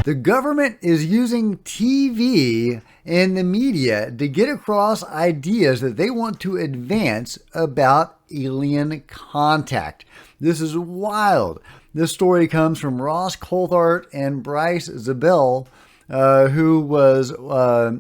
The government is using TV and the media to get across ideas that they want to advance about alien contact. This is wild. This story comes from Ross Coulthart and Bryce Zabel, who was a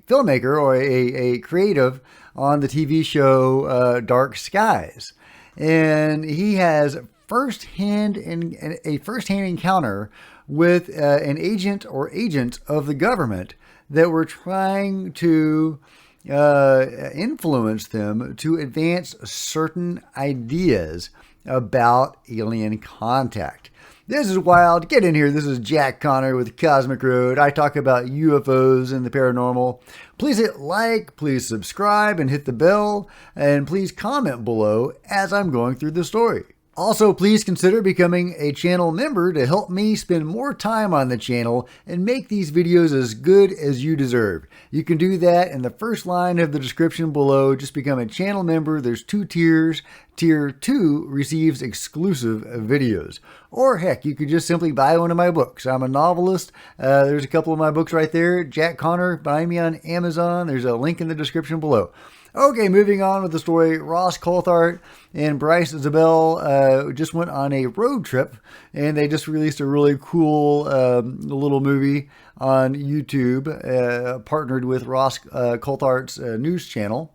filmmaker or a creative on the TV show Dark Skies. And he has a first-hand encounter with an agent or agents of the government that were trying to influence them to advance certain ideas about alien contact. This is wild. Get in here. This is Jack Connor with Cosmic Road. I talk about UFOs and the paranormal. Please hit like, please subscribe, and hit the bell, and please comment below as I'm going through the story. Also, please consider becoming a channel member to help me spend more time on the channel and make these videos as good as you deserve. You can do that in the first line of the description below. Just become a channel member. There's 2 tiers. Tier 2 receives exclusive videos. Or heck, you could just simply buy one of my books. I'm a novelist. There's a couple of my books right there. Jack Connor, buy me on Amazon. There's a link in the description below. Okay, moving on with the story. Ross Coulthart and Bryce Zabel just went on a road trip, and they just released a really cool little movie on YouTube, partnered with Ross Coulthart's news channel.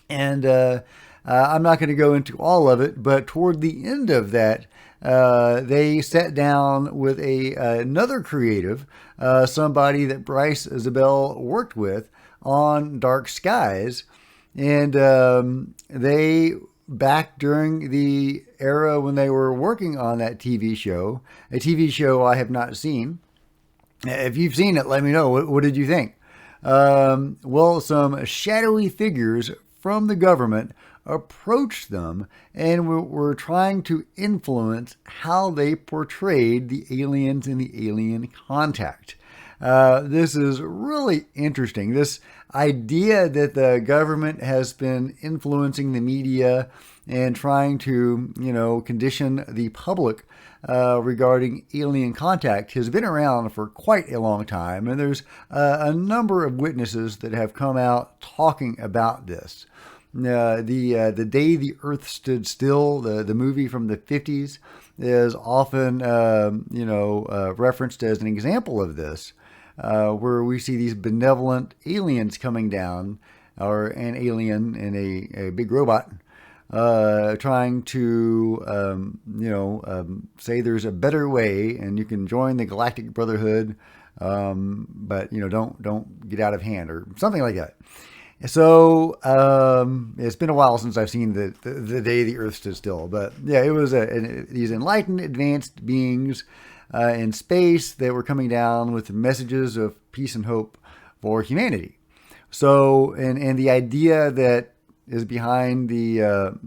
And I'm not going to go into all of it, but toward the end of that, they sat down with another creative, somebody that Bryce Zabel worked with on Dark Skies. And they, back during the era when they were working on that TV show, a TV show I have not seen. If you've seen it, let me know. What did you think? Well, some shadowy figures from the government approached them and were trying to influence how they portrayed the aliens and the alien contact. This is really interesting. This idea that the government has been influencing the media and trying to, condition the public regarding alien contact has been around for quite a long time. And there's a number of witnesses that have come out talking about this. The Day the Earth Stood Still, the movie from the 50s, is often, referenced as an example of this. Where we see these benevolent aliens coming down, or an alien in a big robot, trying to, say there's a better way and you can join the Galactic Brotherhood, but, don't get out of hand or something like that. So it's been a while since I've seen the Day the Earth Stood Still, but yeah, it was these enlightened, advanced beings in space that were coming down with messages of peace and hope for humanity. So, and the idea that is behind the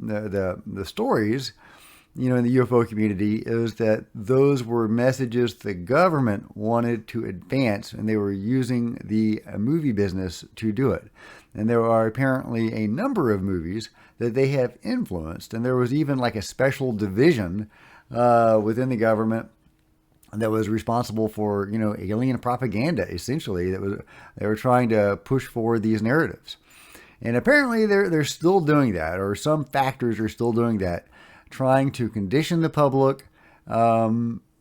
stories, in the UFO community, is that those were messages the government wanted to advance, and they were using the movie business to do it. And there are apparently a number of movies that they have influenced, and there was even like a special division within the government that was responsible for, alien propaganda, essentially. They were trying to push forward these narratives. And apparently they're still doing that, or some factors are still doing that, trying to condition the public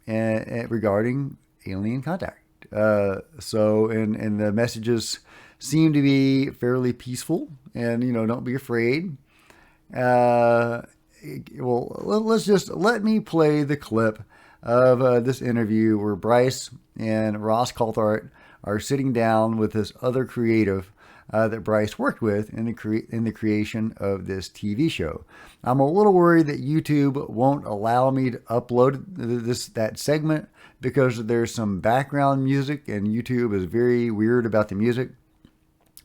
regarding alien contact. So the messages seem to be fairly peaceful, and, don't be afraid. Well, let me play the clip of this interview where Bryce and Ross Coulthart are sitting down with this other creative that Bryce worked with in the creation of this TV show. I'm a little worried that YouTube won't allow me to upload that segment because there's some background music, and YouTube is very weird about the music.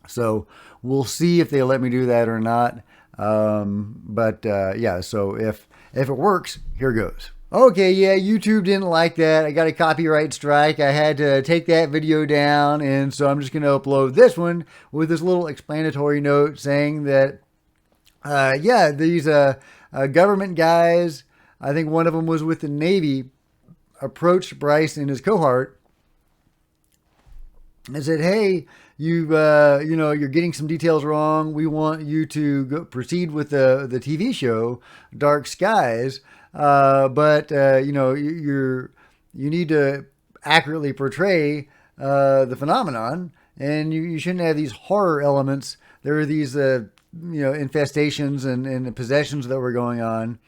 So we'll see if they let me do that or not. Yeah, so if it works, here goes. Okay, yeah, YouTube didn't like that. I got a copyright strike. I had to take that video down, and so I'm just going to upload this one with this little explanatory note saying that, these government guys, I think one of them was with the Navy, approached Bryce and his cohort and said, "Hey, you're getting some details wrong. We want you to proceed with the TV show Dark Skies, but you need to accurately portray the phenomenon, and you shouldn't have these horror elements. There are these infestations and possessions that were going on,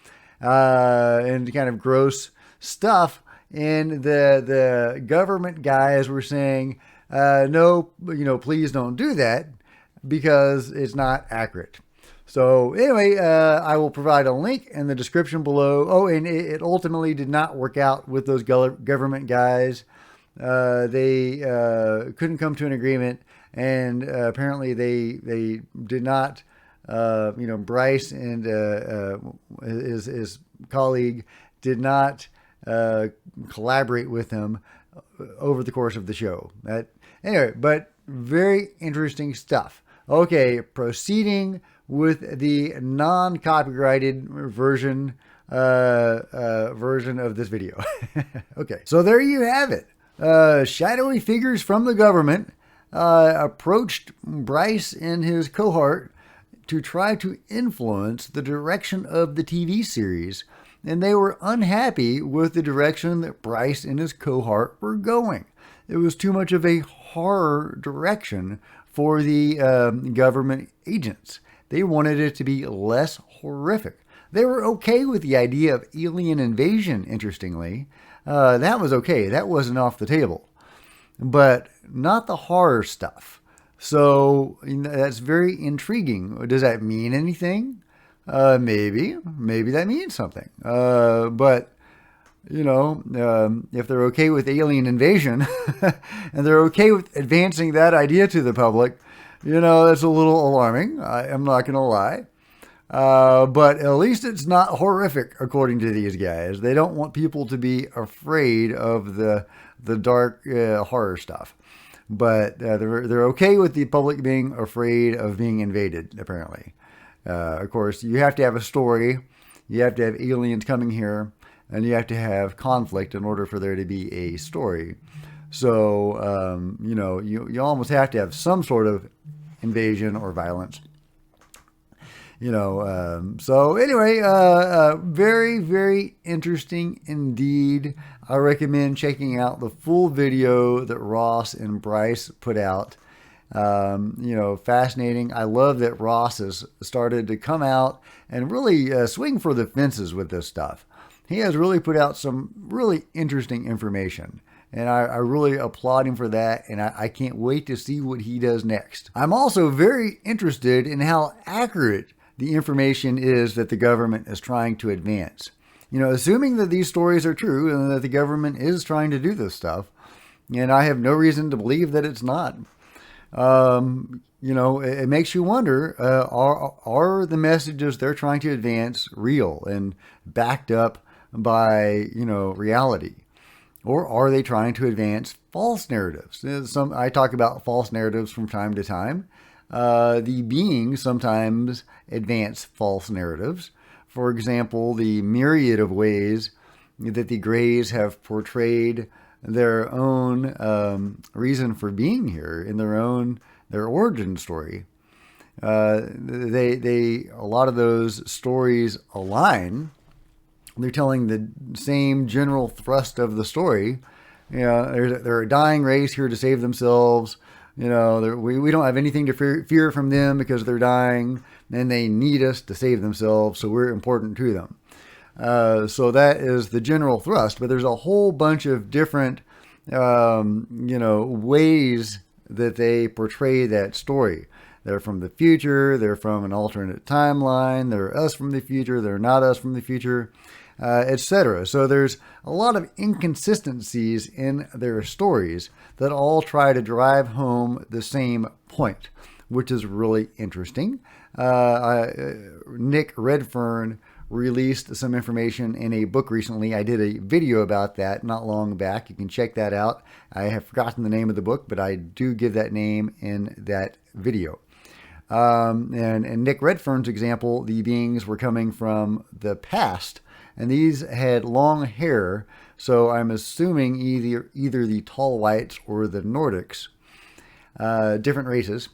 and kind of gross stuff." And the government guys were saying, no, please don't do that because it's not accurate. So anyway, I will provide a link in the description below. Oh, and it ultimately did not work out with those government guys. They couldn't come to an agreement, and apparently they did not. Bryce and his colleague did not collaborate with him over the course of the show. Anyway, but very interesting stuff. Okay, proceeding with the non-copyrighted version of this video. Okay, so there you have it. Shadowy figures from the government approached Bryce and his cohort to try to influence the direction of the TV series, and they were unhappy with the direction that Bryce and his cohort were going. It was too much of a horror direction for the government agents. They wanted it to be less horrific. They were okay with the idea of alien invasion, interestingly. That was okay. That wasn't off the table. But not the horror stuff. So that's very intriguing. Does that mean anything? Maybe that means something. But if they're okay with alien invasion and they're okay with advancing that idea to the public, that's a little alarming. I'm not going to lie. But at least it's not horrific, according to these guys. They don't want people to be afraid of the dark horror stuff. But they're okay with the public being afraid of being invaded, apparently. Of course, you have to have a story. You have to have aliens coming here. And you have to have conflict in order for there to be a story. So, you almost have to have some sort of invasion or violence. So anyway, very, very interesting indeed. I recommend checking out the full video that Ross and Bryce put out. Fascinating. I love that Ross has started to come out and really swing for the fences with this stuff. He has really put out some really interesting information. And I really applaud him for that, and I can't wait to see what he does next. I'm also very interested in how accurate the information is that the government is trying to advance. Assuming that these stories are true and that the government is trying to do this stuff, and I have no reason to believe that it's not. It makes you wonder, are the messages they're trying to advance real and backed up by, reality? Or are they trying to advance false narratives? I talk about false narratives from time to time. The beings sometimes advance false narratives. For example, the myriad of ways that the Greys have portrayed their own reason for being here in their origin story. A lot of those stories align. They're telling the same general thrust of the story. They're a dying race here to save themselves. We don't have anything to fear from them because they're dying, and they need us to save themselves, so we're important to them. So that is the general thrust, but there's a whole bunch of different, ways that they portray that story. They're from the future, they're from an alternate timeline, they're us from the future, they're not us from the future, etc. So there's a lot of inconsistencies in their stories that all try to drive home the same point, which is really interesting. Nick Redfern released some information in a book recently. I did a video about that not long back. You can check that out. I have forgotten the name of the book, but I do give that name in that video. And Nick Redfern's example, the beings were coming from the past, and these had long hair, so I'm assuming either the Tall Whites or the Nordics. different races,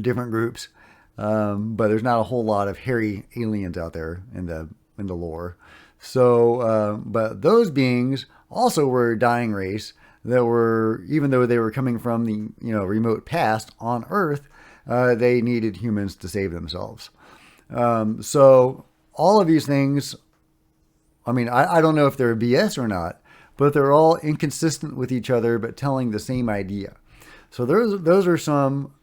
different groups, but there's not a whole lot of hairy aliens out there in the lore. So, but those beings also were a dying race that were, even though they were coming from the remote past on Earth, they needed humans to save themselves. So all of these things, I mean, I don't know if they're BS or not, but they're all inconsistent with each other, but telling the same idea. So those are some,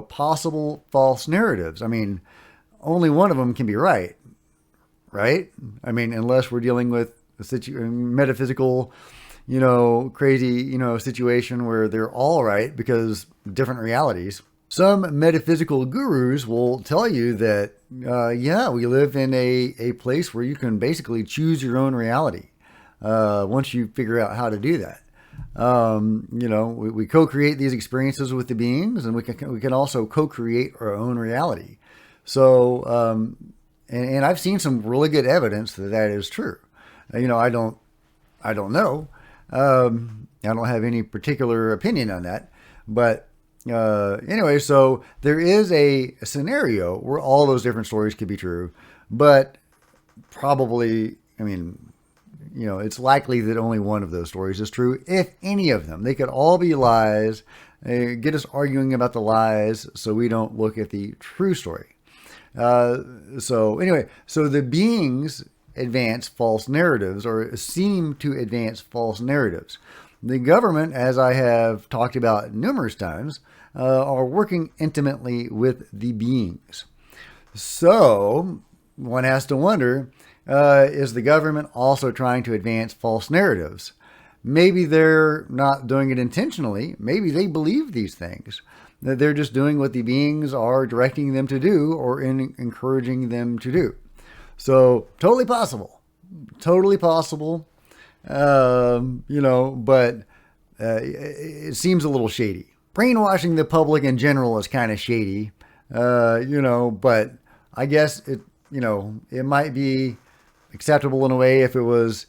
possible false narratives. I mean, only one of them can be right? I mean, unless we're dealing with a metaphysical, crazy, situation where they're all right because different realities. Some metaphysical gurus will tell you that, we live in a place where you can basically choose your own reality once you figure out how to do that. We co-create these experiences with the beings, and we can also co-create our own reality. So, and I've seen some really good evidence that is true. I don't know. I don't have any particular opinion on that, but anyway, so there is a scenario where all those different stories could be true, but probably, it's likely that only one of those stories is true, if any of them. They could all be lies, get us arguing about the lies so we don't look at the true story. So the beings advance false narratives, or seem to advance false narratives. The government, as I have talked about numerous times, are working intimately with the beings. So one has to wonder, is the government also trying to advance false narratives? Maybe they're not doing it intentionally. Maybe they believe these things. That they're just doing what the beings are directing them to do or encouraging them to do. So totally possible. But it seems a little shady. Brainwashing the public in general is kind of shady, but I guess it might be acceptable in a way if it was,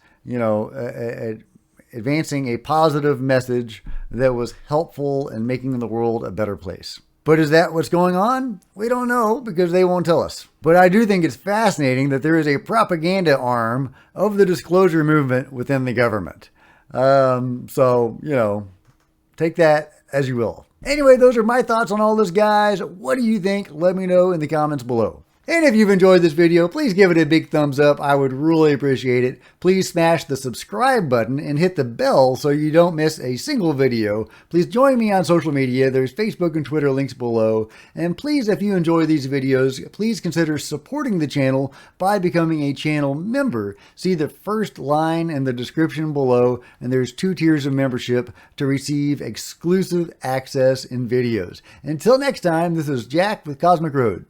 advancing a positive message that was helpful in making the world a better place. But is that what's going on? We don't know, because they won't tell us. But I do think it's fascinating that there is a propaganda arm of the disclosure movement within the government. So, take that as you will. Anyway, those are my thoughts on all this, guys. What do you think? Let me know in the comments below. And if you've enjoyed this video, please give it a big thumbs up. I would really appreciate it. Please smash the subscribe button and hit the bell so you don't miss a single video. Please join me on social media. There's Facebook and Twitter links below. And please, if you enjoy these videos, please consider supporting the channel by becoming a channel member. See the first line in the description below, and there's 2 tiers of membership to receive exclusive access in videos. Until next time, this is Jack with Cosmic Road.